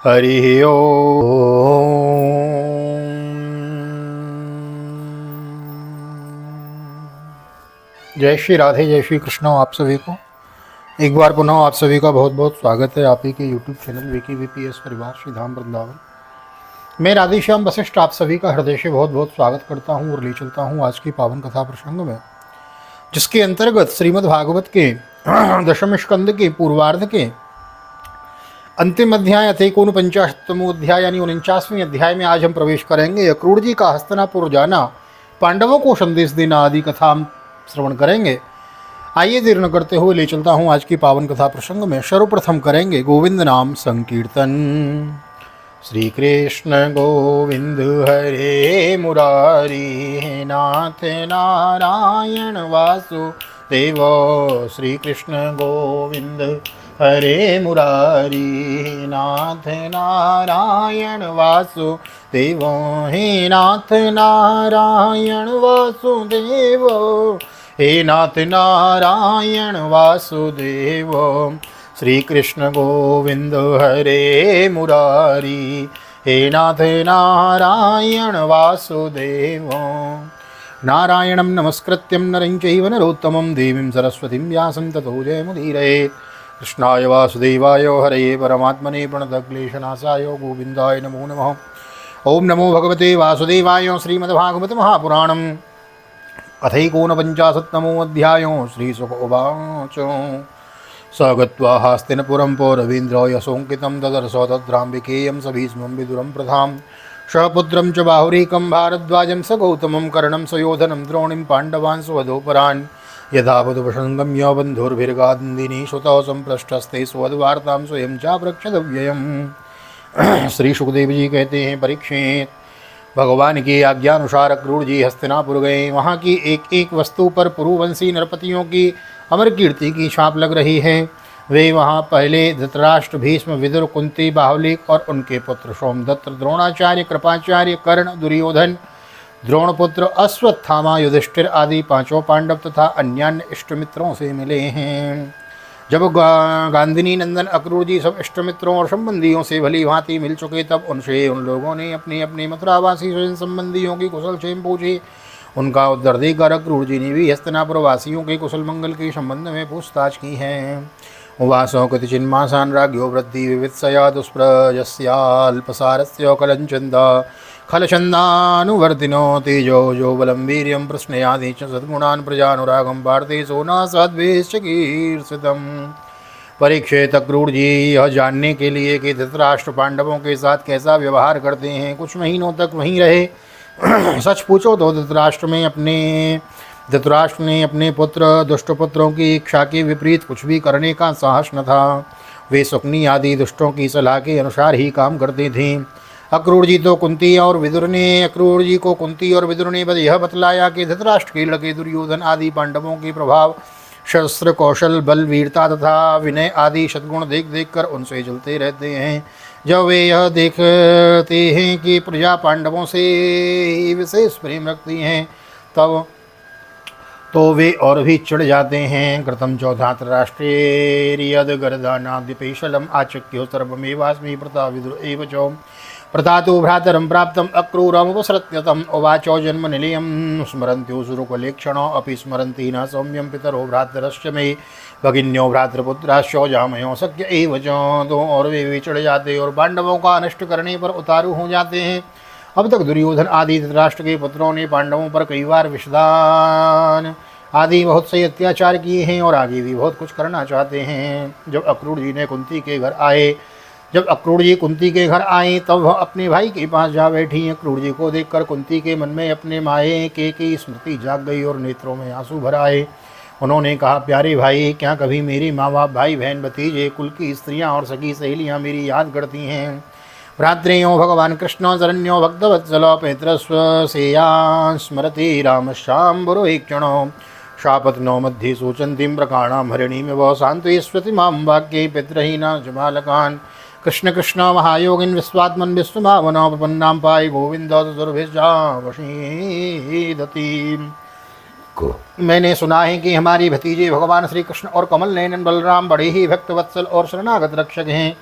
हरि ओम। जय श्री राधे, जय श्री कृष्ण। आप सभी को एक बार पुनः आप सभी का बहुत बहुत स्वागत है आप ही के YouTube चैनल विकी वीपीएस परिवार श्री धाम वृंदावन। मैं राधेश्याम वशिष्ठ आप सभी का हृदय से बहुत बहुत स्वागत करता हूँ और ले चलता हूँ आज की पावन कथा प्रसंग में, जिसके अंतर्गत श्रीमद् भागवत के दशम स्कंद के पूर्वार्ध के अंतिम अध्याय अथ 49वां अध्याय यानी 49वें अध्याय में आज हम प्रवेश करेंगे। अक्रूर जी का हस्तिनापुर जाना, पांडवों को संदेश देना आदि कथा हम श्रवण करेंगे। आइए देर न करते हुए ले चलता हूँ आज की पावन कथा प्रसंग में। सर्वप्रथम करेंगे गोविंद नाम संकीर्तन। श्री कृष्ण गोविंद हरे मुरारी, हे नाथ नारायण वासुदेव। श्री कृष्ण गोविंद हरे मुरारी, नाथ नारायण वासुदेव। हे नाथ नारायण वासुदेव, हे नाथ नारायण वासुदेव। श्री कृष्ण गोविंद हरे मुरारी, हे नाथ नारायण वासुदेव। नारायणं नमस्कृत्यं नरं चैव नरोत्तमं, देवीं सरस्वतीं व्यासं ततो जयमुदीरयेत्। कृष्णाय वासुदेवाय हरये परमात्मने प्रणतक्लेशनाशाय गोविन्दाय नमो नमः। ओम नमो भगवते वासुदेवाय। श्रीमद्भागवत महापुराणम् अथैकोनपञ्चाशत्तमो अध्यायो। श्रीशुक उवाच। स गत्वा हस्तिनपुरं पौरवीन्द्रो यशोऽङ्कितं ददर्श तद्राम्बिकेयं स भीष्मं विदुरं प्रधां सपुत्रं च बाहुरीकं भारद्वाजं स गौतमं कर्णं सुयोधनं द्रोणीं पाण्डवान् सुवधोपरान्। यदा वधुप्रसङ्गम्य बन्धुर्भिर्गान्दिनी श्रुतौ सम्पृष्टस्ते स्वद्वार्तां स्वयं चाप्रक्षदव्ययम्। श्री सुखदेव जी कहते हैं, परीक्षित, भगवान की आज्ञानुसार अक्रूर जी हस्तिनापुर गए। वहाँ की एक एक वस्तु पर पुरुवंशी नरपतियों की अमर कीर्ति की छाप लग रही है। वे वहाँ पहले धृतराष्ट्र, भीष्म, विदुर, कुंती, बाहुलिक और उनके पुत्र सोमदत्त, द्रोणाचार्य, कृपाचार्य, कर्ण, दुर्योधन, द्रोणपुत्र, अश्वत्थामा, युधिष्ठिर आदि पांचों पांडव तथा अन्य इष्टमित्रों से मिले हैं। जब गांधिनी नंदन अक्रूर जी सब इष्टमित्रों और संबंधियों से भली भांति मिल चुके, तब उनसे उन लोगों ने अपने अपने मथुरावासी स्वयं संबंधियों की कुशल क्षेम पूछी। उनका उत्तर देकर अक्रूर जी ने भी हस्तिनापुर वासियों के कुशल मंगल के संबंध में पूछताछ की है। उवासो कतिचिन्मासान राज्ञो वृद्धि विवित्सया दुष्प्रजस्याल्पसारस्य कलञ्चन्दा खलछन्दानुवर्तिनो तेजो जो बलं वीर्यं प्रश्नयादि च सद्गुणान् प्रजानुरागं पार्थे सोना सद्वेश्च कीर्षितम्। परीक्षित, अक्रूर जी यह जानने के लिए कि धृतराष्ट्र पांडवों के साथ कैसा व्यवहार करते हैं, कुछ महीनों तक वहीं रहे। सच पूछो तो धृतराष्ट्र ने अपने पुत्र दुष्टपुत्रों की इच्छा के विपरीत कुछ भी करने का साहस न था। वे शकुनी आदि दुष्टों की सलाह के अनुसार ही काम करते थे। अक्रूर जी को कुंती और विदुर ने यह बतलाया कि धृतराष्ट्र के लड़के दुर्योधन आदि पांडवों के प्रभाव, शस्त्र कौशल, बल, वीरता तथा विनय आदि सद्गुण देख देख कर उनसे जलते रहते हैं। जब वे यह देखते हैं कि प्रजा पांडवों से विशेष प्रेम रखती हैं, तब तो वे और भी चिढ़ जाते हैं। कृतम चौधातराष्ट्रेयद गर्दानाद्यपेशलम आचक्यो सर्वमेवास्मि प्रता विदुर एव च प्रथा तो भ्रातरं प्राप्तम अक्रूरमुपसृत्यतम। उवाचो जन्म निलयं स्मरन्त्यो सुरुकुलेक्षणो अपि स्मरन्ति न सौम्यं पितरो भ्रातरश्च मे भगिन्यो भ्रातृपुत्राश्चो जामयो सख्य एव च। तो और वे चिढ़ जाते और पांडवों का अनिष्ट करने पर उतारू हो जाते हैं। अब तक दुर्योधन आदि धृतराष्ट्र के पुत्रों ने पांडवों पर कई बार विषदान आदि बहुत से अत्याचार किए हैं और आगे भी बहुत कुछ करना चाहते हैं। जब अक्रूर जी कुंती के घर आए तब वह अपने भाई के पास जा बैठी। अक्रूर जी को देखकर कुंती के मन में अपने माए के की स्मृति जाग गई और नेत्रों में आंसू भर आए। उन्होंने कहा, प्यारे भाई, क्या कभी मेरे माँ बाप, भाई बहन, भतीजे, कुल की स्त्रियाँ और सखी सहेलियाँ मेरी याद करती हैं? भ्रातृयो भगवान कृष्ण शरण्यो भक्तवत्सलो पैत्रस्व सेयां स्मरति रामश्याम्बुरोक्षणो शापत्नो मध्ये सूचन्तीं प्रकाणां हरिणीमिव सान्त्वयस्वति मां वाक्ये पितृहीना च बालकान्। कृष्ण कृष्ण महायोगिन विश्वात्मन विश्वभावना प्रपन्नां पाहि गोविंद दुर्भिषावशीदति। मैंने सुना है कि हमारी भतीजे भगवान श्री कृष्ण और कमल नयन बलराम बड़े ही भक्तवत्सल और शरणागत रक्षक हैं।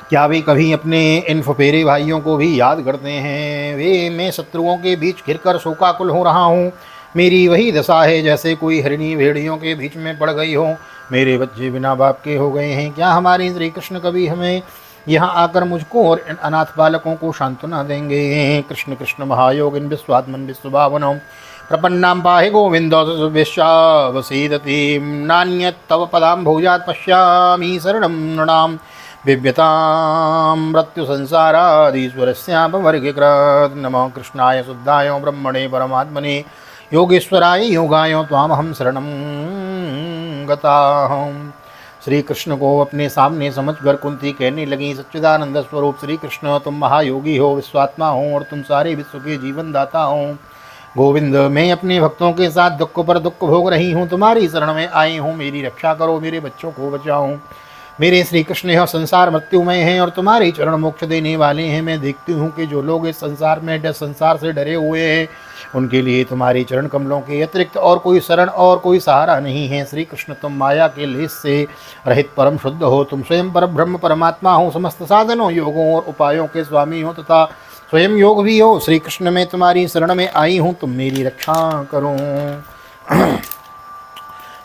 क्या वे कभी अपने इन फुफेरे भाइयों को भी याद करते हैं? वे मैं शत्रुओं के बीच घिरकर शोकाकुल हो रहा हूँ। मेरी वही दशा है जैसे कोई हिरणी भेड़ियों के बीच में पड़ गई हो। मेरे बच्चे बिना बाप के हो गए हैं। क्या हमारे श्री कृष्ण कभी हमें यहाँ आकर मुझको और इन अनाथ बालकों को सांत्वना देंगे? कृष्ण कृष्ण महायोगिन विश्वात्मन विश्वभावनम प्रपन्नां पाहि गोविंदो विश्वावसीदति नान्यत् तव पदाम्भोजात् पश्यामि शरणं नृणाम् बिभ्यतां मृत्यु संसारादीश्वरस्यापवर्गीकृत। नमः कृष्णाय शुद्धाय ब्रह्मणे परमात्मने योगेश्वराय योगाय त्वामहं शरणं गताहम्। श्री कृष्ण को अपने सामने समझकर कुंती कहने लगी, सच्चिदानंद स्वरूप श्री कृष्ण, तुम महायोगी हो, विश्वात्मा हो और तुम सारे विश्व के जीवन दाता हो। गोविंद, मैं अपने भक्तों के साथ दुख पर दुख भोग रही हूँ। तुम्हारी शरण में आई हूँ, मेरी रक्षा करो, मेरे बच्चों को बचाओ। मेरे श्री कृष्ण यह संसार मृत्युमय है और तुम्हारे चरण मोक्ष देने वाले हैं। मैं देखती हूँ कि जो लोग इस संसार से डरे हुए हैं, उनके लिए तुम्हारे चरण कमलों के अतिरिक्त और कोई शरण और कोई सहारा नहीं है। श्री कृष्ण, तुम माया के लेस से रहित परम शुद्ध हो। तुम स्वयं पर ब्रह्म परमात्मा हो, समस्त साधनों, योगों और उपायों के स्वामी हो तथा स्वयं योग भी हो। श्री कृष्ण, मैं तुम्हारी शरण में आई हूँ, तुम मेरी रक्षा करो।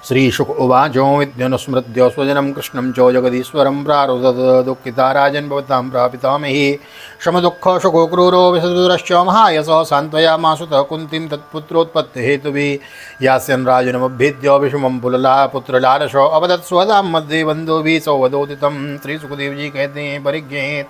श्रीशुक उवाचो विद्यनुस्मृत्य स्वजनं कृष्णं च जगदीश्वरं प्रारुदत दुःखिता राजन् भवतां प्रापितामही शमदुःखशुको क्रूरो विशदुरश्च महायशः सान्त्वयामासुतः कुन्तीं तत्पुत्रोत्पत्तिहेतुभिः यास्यन् राजनमभ्येद्य विषमं पुलला पुत्रलालशो अवदत् स्वदां मध्ये बन्धुभिः सौवदोदितं। श्री सुखदेव जी कहते हैं, परिज्ञेत,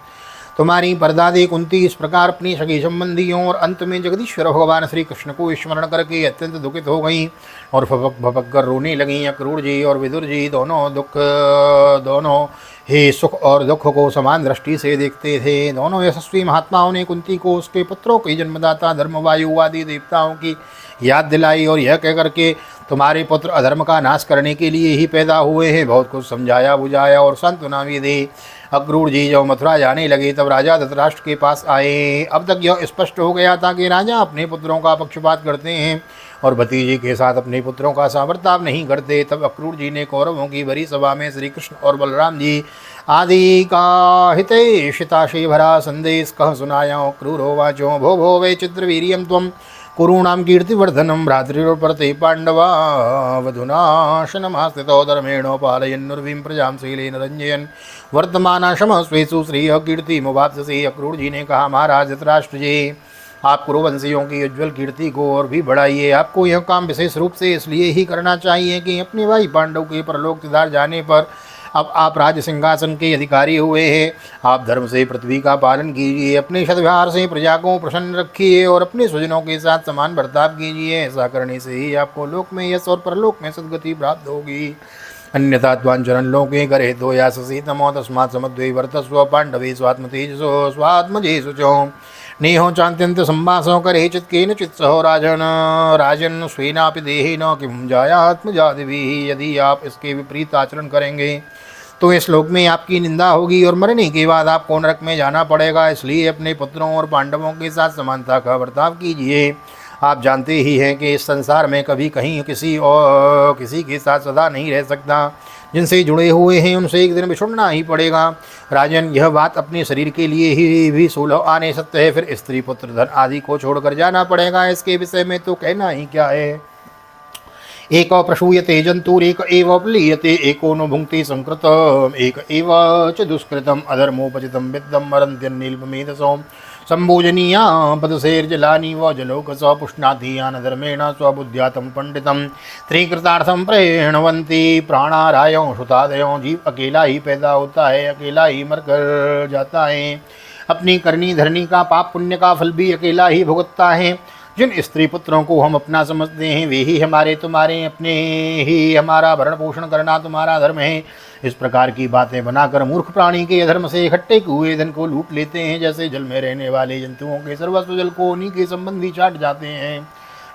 तुम्हारी परदादी कुंती इस प्रकार अपनी सगी संबंधियों और अंत में जगदीश्वर भगवान श्री कृष्ण को स्मरण करके अत्यंत दुखित हो गईं और भपक भपक कर रोने लगीं। अक्रूर जी और विदुर जी दोनों ही सुख और दुख को समान दृष्टि से देखते थे। दोनों यशस्वी महात्माओं ने कुंती को उसके पुत्रों के जन्मदाता धर्मवायु आदि देवताओं की याद दिलाई और यह कहकर के तुम्हारे पुत्र अधर्म का नाश करने के लिए ही पैदा हुए हैं, बहुत कुछ समझाया बुझाया और सांत्वना भी दी। अक्रूर जी जब मथुरा जाने लगे तब राजा धृतराष्ट्र के पास आए। अब तक यह स्पष्ट हो गया था कि राजा अपने पुत्रों का पक्षपात करते हैं और भतीजे के साथ अपने पुत्रों का साबर्ताव नहीं करते। तब अक्रूर जी ने कौरवों की बड़ी सभा में श्री कृष्ण और बलराम जी आदि का हितैषिताशय भरा संदेश कह सुनाया। क्रूरो वाचो भो भो वै चित्रवीर्यं त्वं कुरूणां कीर्तिवर्धनं भ्रातृपर्ते पांडवा वधुनाशनमास्थितो धर्मेणो पालयन्नुर्वीं प्रजां शीलेन रंजयन् वर्तमानाशम स्वेषु श्रेय कीर्तिमुवाप्स्यसि। अक्रूर जी ने कहा, महाराज धृतराष्ट्र जी, आप कुरुवंशियों की उज्ज्वल कीर्ति को और भी बढ़ाइए। आपको यह काम विशेष रूप से इसलिए ही करना चाहिए कि अपने भाई पांडव के परलोक सिधार जाने पर अब आप राज सिंहासन के अधिकारी हुए हैं। आप धर्म से पृथ्वी का पालन कीजिए, अपने सद्व्यवहार से प्रजा को प्रसन्न रखिए और अपने स्वजनों के साथ समान बर्ताव कीजिए। ऐसा करने से ही आपको लोक में यश और परलोक में सद्गति प्राप्त होगी। अन्यथा त्वांचरण लोके करे तो याससी तमो तस्मात् समद्वे वर्तस्व पांडवे स्वात्मतेजसो स्वात्मजेषु च नेहो चान्त्यन्त संवासो करे चित् केनचित् सहो राजन स्वेनापि देहेन किं जायात्मजादिभिः। यदि आप इसके विपरीत आचरण करेंगे तो इस श्लोक में आपकी निंदा होगी और मरने के बाद आपको नरक में जाना पड़ेगा। इसलिए अपने पुत्रों और पांडवों के साथ समानता का बर्ताव कीजिए। आप जानते ही हैं कि इस संसार में कभी कहीं किसी के साथ सदा नहीं रह सकता। जिनसे जुड़े हुए हैं उनसे एक दिन बिछुड़ना ही पड़ेगा। राजन, यह बात अपने शरीर के लिए ही भी 16 आने सत्य है, फिर स्त्री पुत्र धन आदि को छोड़कर जाना पड़ेगा। इसके विषय में तो कहना ही क्या है। एक प्रसूयते जंतुरेक एव प्लीयते एको नो भुंक्ति संकृतम एक एव च दुष्कृतम अधर्मोपचितम विद्दम मरन्त्यन्नीलमेधसो संभोजनीया पदसेर्जलानी व जलोक स पुष्णाधीयान धर्मेण स्वबुद्ध्यातम पंडितम त्रिकृतार्थम प्रेणवंती प्राणारायों श्रुतादयों। जीव अकेला ही पैदा होता है, अकेला ही मरकर जाता है। अपनी करनी धरनी का पाप पुण्य का फल भी अकेला ही भुगतता है। जिन स्त्री पुत्रों को हम अपना समझते हैं वे ही हमारे तुम्हारे अपने ही हमारा भरण पोषण करना तुम्हारा धर्म है। इस प्रकार की बातें बनाकर मूर्ख प्राणी के अधर्म से इकट्ठे हुए धन को लूट लेते हैं। जैसे जल में रहने वाले जंतुओं के सर्वस्व जल को उन्हीं के संबंधी चाट जाते हैं।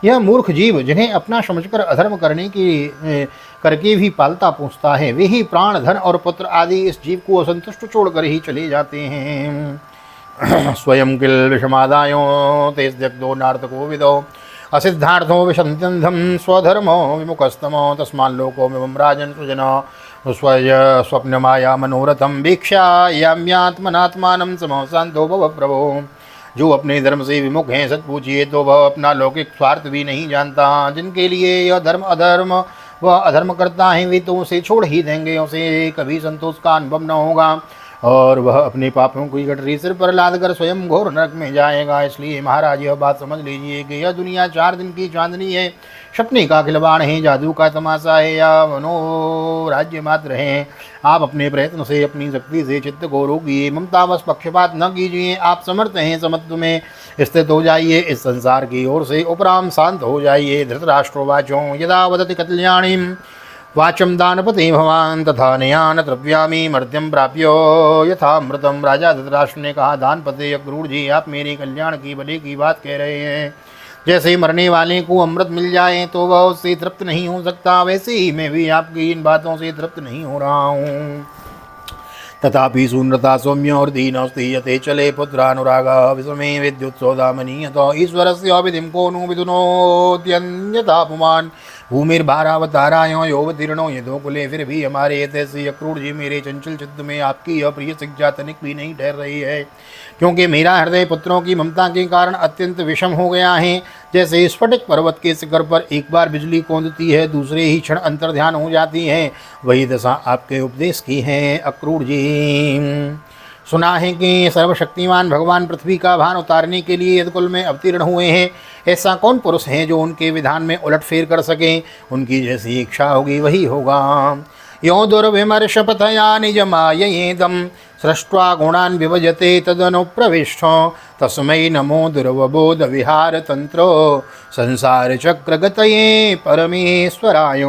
यह मूर्ख जीव जिन्हें अपना समझकर अधर्म करके भी पालता पोसता है, वे ही प्राण धन और पुत्र आदि इस जीव को असंतुष्ट छोड़कर ही चले जाते हैं। स्वयं किल विषमादायो तेस्त्यक्तो नार्थको विदो असिद्धार्थो विशन्त्यन्धं स्वधर्मो विमुखस्तमो तस्माल्लोको मिमं राजन् सुजना स्वप्न माया मनोरथम वीक्षा याम्यात्मनात्मानं समोशांतो भव प्रभो। जो अपने धर्म से विमुख हैं सच पूछिए तो वह अपना लौकिक स्वार्थ भी नहीं जानता। जिनके लिए यह धर्म अधर्म वह अधर्म करता है वे तो उसे छोड़ ही देंगे, उसे कभी संतोष का अनुभव न होगा और वह अपने पापों की गठरी सिर पर लाद कर स्वयं घोर नरक में जाएगा। इसलिए महाराज यह बात समझ लीजिए कि यह दुनिया 4 दिन की चांदनी है, सपने का खिलवाड़ है, जादू का तमाशा है या मनोराज्य मात्र है। आप अपने प्रयत्न से अपनी शक्ति से चित्त को रोकिए, ममतावश पक्षपात न कीजिए। आप समर्थ हैं, समत्व में स्थित हो जाइए, इस संसार की ओर से उपराम शांत हो जाइए। धृतराष्ट्रोवाचो यदा वदति कल्याणीं वाचम दानपते भवान तथा नयान द्रव्यामी मर्त्यम प्राप्यो यथामृतम। राजा धृतराष्ट्र ने कहा, दानपते अक्रूर जी, आप मेरे कल्याण की भले की बात कह रहे हैं। जैसे मरने वाले को अमृत मिल जाए तो वह उससे तृप्त नहीं हो सकता, वैसे ही मैं भी आपकी इन बातों से तृप्त नहीं हो रहा हूँ। तथापि शून्यता सौम्य और दीनस्ति यते चले पुत्रानुराग विषमे विद्युत्सौदामनीयत ईश्वरस्य विधिं को नु विदुनोत्यन्यथा पुमान् भूमिर्भारावतारायो योवतीर्णो यदोकुले। फिर भी हमारे ऐसे अक्रूर जी, मेरे चंचल चित्त में आपकी अप्रिय शिक्षा तनिक भी नहीं ठहर रही है, क्योंकि मेरा हृदय पुत्रों की ममता के कारण अत्यंत विषम हो गया है। जैसे स्फटिक पर्वत के शिखर पर एक बार बिजली कौंधती है, दूसरे ही क्षण अंतर्ध्यान हो जाती है, वही दशा आपके उपदेश की है अक्रूर जी। सुना है कि सर्वशक्तिमान भगवान पृथ्वी का भार उतारने के लिए यदकुल में अवतीर्ण हुए हैं। ऐसा कौन पुरुष है जो उनके विधान में उलटफेर कर सके? उनकी जैसी इच्छा होगी वही होगा। यो दुर्विमर्शपथया निजमायेदं सृष्ट्वा गुणान् विभजते तदनुप्रविष्ट तस्मै नमो दुर्वबोध विहार तंत्रो संसार चक्रगतये परमेश्वराय।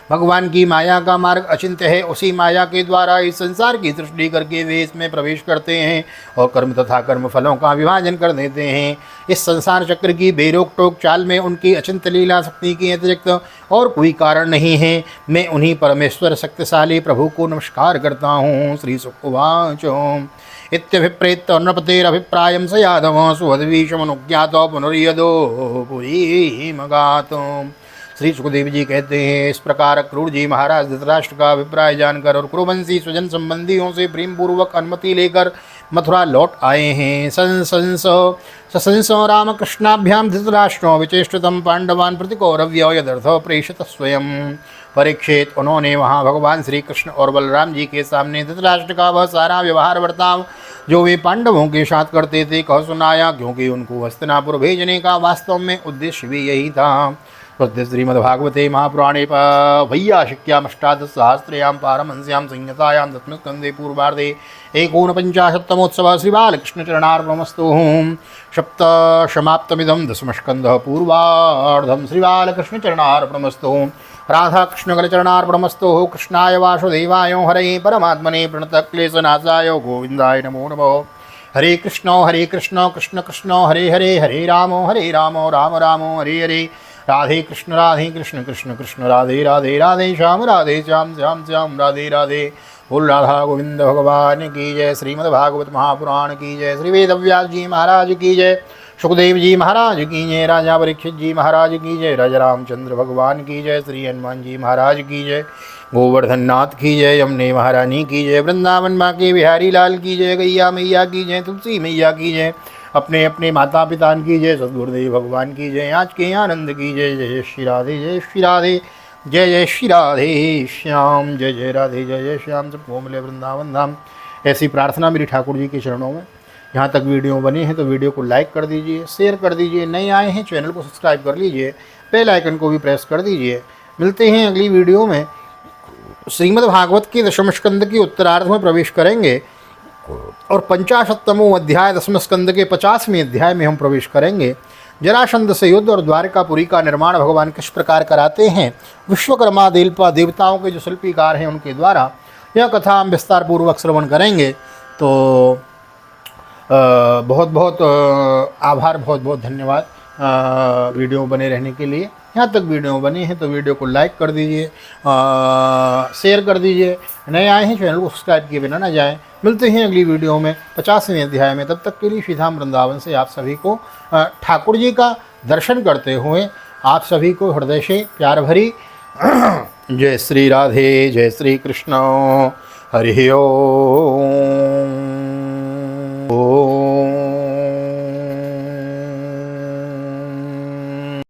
भगवान की माया का मार्ग अचिंत्य है, उसी माया के द्वारा इस संसार की सृष्टि करके वे इसमें प्रवेश करते हैं और कर्म तथा कर्म फलों का विभाजन कर देते हैं। इस संसार चक्र की बेरोक टोक चाल में उनकी अचिंत्य लीला शक्ति के अतिरिक्त और कोई कारण नहीं है। मैं उन्हीं परमेश्वर शक्तिशाली प्रभु को नमस्कार करता हूँ। श्री शुक उवाच इत्यभिप्रेत नृपतेरभिप्रायं स यादव सुहद्वीषमनुज्ञातो पुनर्यदो पुरीमगात। श्री सुखदेव जी कहते हैं, इस प्रकार अक्रूर जी महाराज धृतराष्ट्र का अभिप्राय जानकर और कुरुवंशी स्वजन संबंधियों से प्रेम पूर्वक अनुमति लेकर मथुरा लौट आए हैं। ससंस रामकृष्णाभ्याम धृतराष्ट्रो विचेष्टितम पांडवान प्रति कौरव्य यदर्थ प्रेषित स्वयं। परीक्षित उन्होंने वहाँ भगवान श्री कृष्ण और बलराम जी के सामने धृतराष्ट्र का वह सारा व्यवहार वर्ताव जो वे पांडवों के साथ करते थे कह सुनाया, क्योंकि उनको हस्तिनापुर भेजने का वास्तव में उद्देश्य भी यही था। श्रीमद्भागवते महापुराणे वैयाशिक्यामष्टादशसहस्रयां पारमहंस्यां संहितायां दशमस्कन्धे पूर्वार्धे एकोनपञ्चाशत्तमोत्सवः श्रीबालकृष्णचरणार्पणमस्तु। सप्तशमाप्तमिदं दशमस्कन्धः पूर्वार्धं श्रीबालकृष्णचरणार्पणमस्तु। राधाकृष्णगलचरणार्पणमस्तु। कृष्णाय वासुदेवाय हरये परमात्मने प्रणतक्लेशनाशाय गोविन्दाय नमो नमः। हरे कृष्ण कृष्ण कृष्ण हरे हरे, हरे राम राम राम हरे हरे। राधे कृष्ण कृष्ण कृष्ण राधे राधे, राधे श्याम श्याम श्याम राधे राधे। बोल राधा गोविंद भगवान की जय। श्रीमद्भागवत महापुराण की जय। श्री वेदव्यास जी महाराज की जय। सुखदेव जी महाराज की जय। राजा परीक्षित जी महाराज की जय। राजा रामचंद्र भगवान की जय। श्री हनुमान जी महाराज की जय। गोवर्धन नाथ की जय। यमुने महारानी की जय। वृंदावन बांके बिहारी लाल की जय। गैया मैया की जय। तुलसी मैया की जय। अपने अपने माता पिता की जय। सद्गुरुदेव भगवान की जय। आज के आनंद की जय। जय जय श्री राधे, जय श्री राधे, जय जय श्री राधे श्याम, जय जय राधे, जय जय श्याम। सबको मिले वृंदावन धाम। ऐसी प्रार्थना मेरी ठाकुर जी के चरणों में। यहाँ तक वीडियो बने हैं तो वीडियो को लाइक कर दीजिए, शेयर कर दीजिए। नए आए हैं चैनल को सब्सक्राइब कर लीजिए, बेल आइकन को भी प्रेस कर दीजिए। मिलते हैं अगली वीडियो में। श्रीमद्भागवत के दशम स्कंद की उत्तरार्ध में प्रवेश करेंगे और 50वां अध्याय दशम स्कंद के 50वें अध्याय में हम प्रवेश करेंगे। जरासंध से युद्ध और द्वारकापुरी का निर्माण भगवान किस प्रकार कराते हैं, विश्वकर्मा देवताओं के जो शिल्पीकार हैं उनके द्वारा, यह कथा हम विस्तार पूर्वक श्रवण करेंगे। तो बहुत बहुत आभार, बहुत बहुत धन्यवाद वीडियो बने रहने के लिए। यहाँ तक वीडियो बने हैं तो वीडियो को लाइक कर दीजिए, शेयर कर दीजिए। नए आए हैं चैनल को सब्सक्राइब किए बिना ना जाएं। मिलते हैं अगली वीडियो में 50वें अध्याय में। तब तक के लिए श्रीधाम वृंदावन से आप सभी को ठाकुर जी का दर्शन करते हुए आप सभी को हृदय से प्यार भरी जय श्री राधे, जय श्री कृष्ण, हरि ओम।